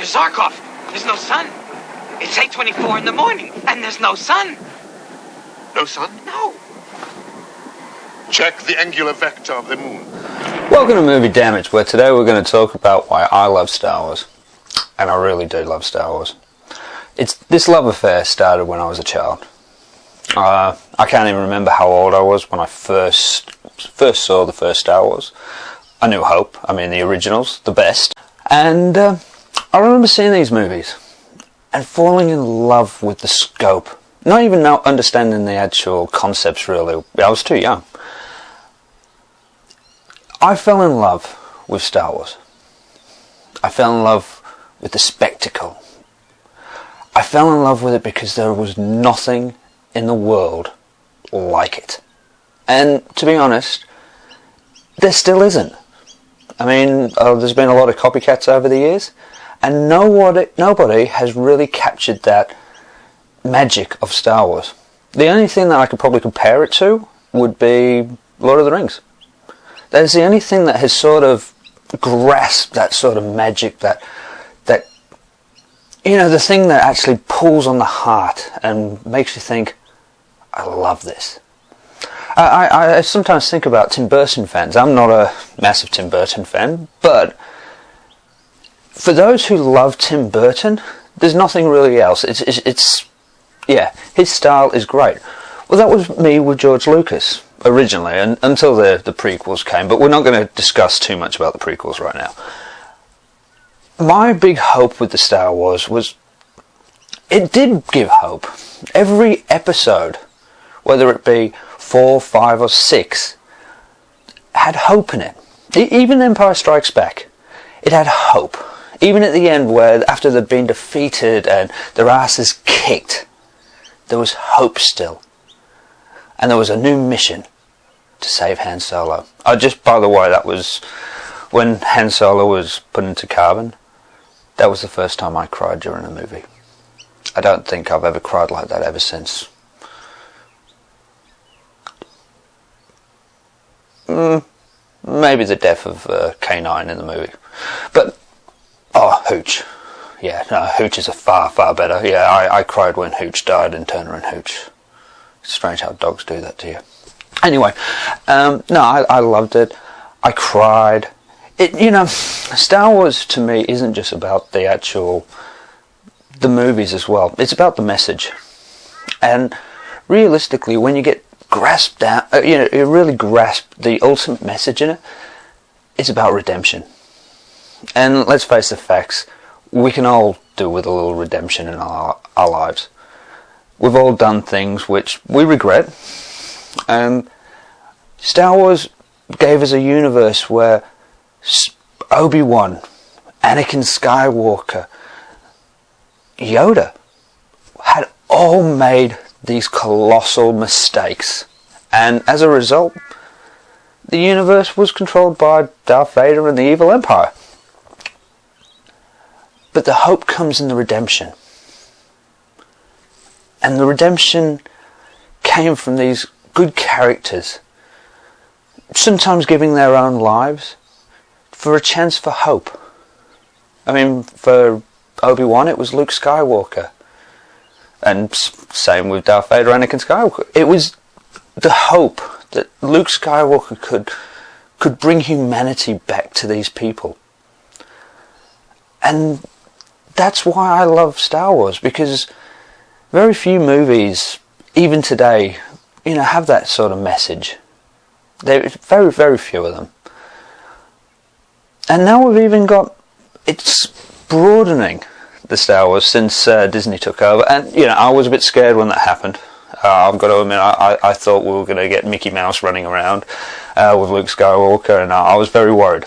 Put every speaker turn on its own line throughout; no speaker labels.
Dr. Zarkov, there's no sun. It's 8:24 in the morning, and there's no sun.
No sun?
No.
Check the angular vector of the moon.
Welcome to Movie Damage, where today we're going to talk about why I love Star Wars. And I really do love Star Wars. This love affair started when I was a child. I can't even remember how old I was when I first saw the first Star Wars. A New Hope, the originals, the best. And I remember seeing these movies and falling in love with the scope. Not even understanding the actual concepts really. I was too young. I fell in love with Star Wars. I fell in love with the spectacle. I fell in love with it because there was nothing in the world like it. And to be honest, there still isn't. There's been a lot of copycats over the years, and nobody has really captured that magic of Star Wars. The only thing that I could probably compare it to would be Lord of the Rings. That's the only thing that has sort of grasped that sort of magic, that the thing that actually pulls on the heart and makes you think, I love this. I sometimes think about Tim Burton fans. I'm not a massive Tim Burton fan, but for those who love Tim Burton, there's nothing really else. His style is great. Well, that was me with George Lucas originally, and until the prequels came, but we're not going to discuss too much about the prequels right now. My big hope with the Star Wars was, it did give hope. Every episode, whether it be 4, 5 or 6, had hope in it. Even Empire Strikes Back, it had hope. Even at the end, where after they'd been defeated and their asses kicked, there was hope still. And there was a new mission to save Han Solo. By the way, that was when Han Solo was put into carbon. That was the first time I cried during a movie. I don't think I've ever cried like that ever since. Maybe the death of K9 in the movie. But, Hooch. Yeah, no, Hooch is a far, far better. Yeah, I cried when Hooch died in Turner and Hooch. It's strange how dogs do that to you. Anyway, I loved it. I cried. Star Wars to me isn't just about the movies as well. It's about the message. And realistically, when you get grasped down, you really grasp the ultimate message in it, it's about redemption. And let's face the facts, we can all do with a little redemption in our lives. We've all done things which we regret. Star Wars gave us a universe where Obi-Wan, Anakin Skywalker, Yoda had all made these colossal mistakes, and as a result, the universe was controlled by Darth Vader and the evil Empire. But the hope comes in the redemption. And the redemption came from these good characters, sometimes giving their own lives for a chance for hope. For Obi-Wan, it was Luke Skywalker. And same with Darth Vader, Anakin Skywalker. It was the hope that Luke Skywalker could bring humanity back to these people. And that's why I love Star Wars, because very few movies, even today, have that sort of message. There's very, very few of them. And now we've even got, it's broadening the Star Wars since Disney took over. And, I was a bit scared when that happened. I've got to admit, I thought we were going to get Mickey Mouse running around with Luke Skywalker, and I was very worried.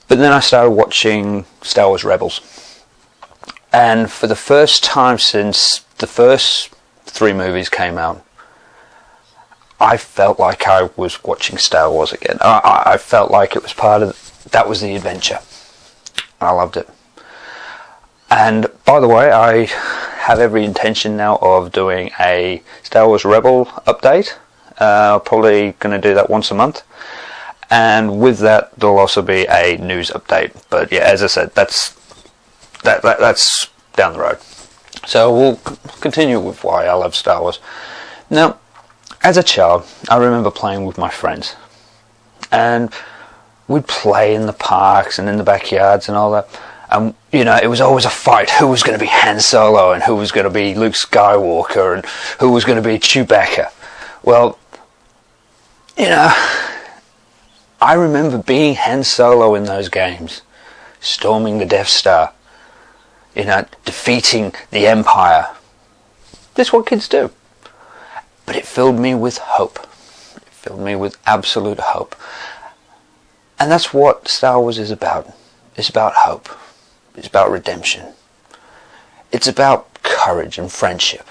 But then I started watching Star Wars Rebels. And for the first time since the first 3 movies came out, I felt like I was watching Star Wars again. I felt like it was that was the adventure. I loved it. And by the way, I have every intention now of doing a Star Wars Rebel update. Probably going to do that once a month. And with that, there'll also be a news update. But yeah, as I said, that's that's down the road. So we'll continue with why I love Star Wars. Now, as a child, I remember playing with my friends, and we'd play in the parks and in the backyards and all that. And it was always a fight. Who was going to be Han Solo and who was going to be Luke Skywalker and who was going to be Chewbacca? Well, I remember being Han Solo in those games, storming the Death Star, defeating the Empire. That's what kids do. But it filled me with hope. It filled me with absolute hope. And that's what Star Wars is about. It's about hope. It's about redemption. It's about courage and friendship.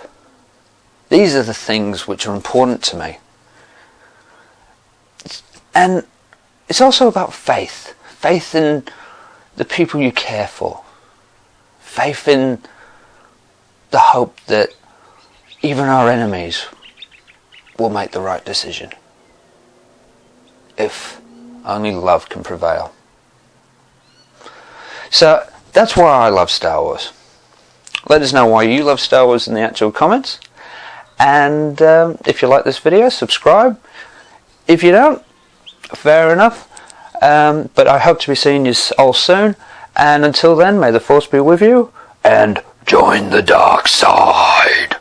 These are the things which are important to me. And it's also about faith. Faith in the people you care for. Faith in the hope that even our enemies will make the right decision. If only love can prevail. So that's why I love Star Wars. Let us know why you love Star Wars in the actual comments. And if you like this video, subscribe. If you don't, fair enough. But I hope to be seeing you all soon. And until then, may the Force be with you. And join the dark side.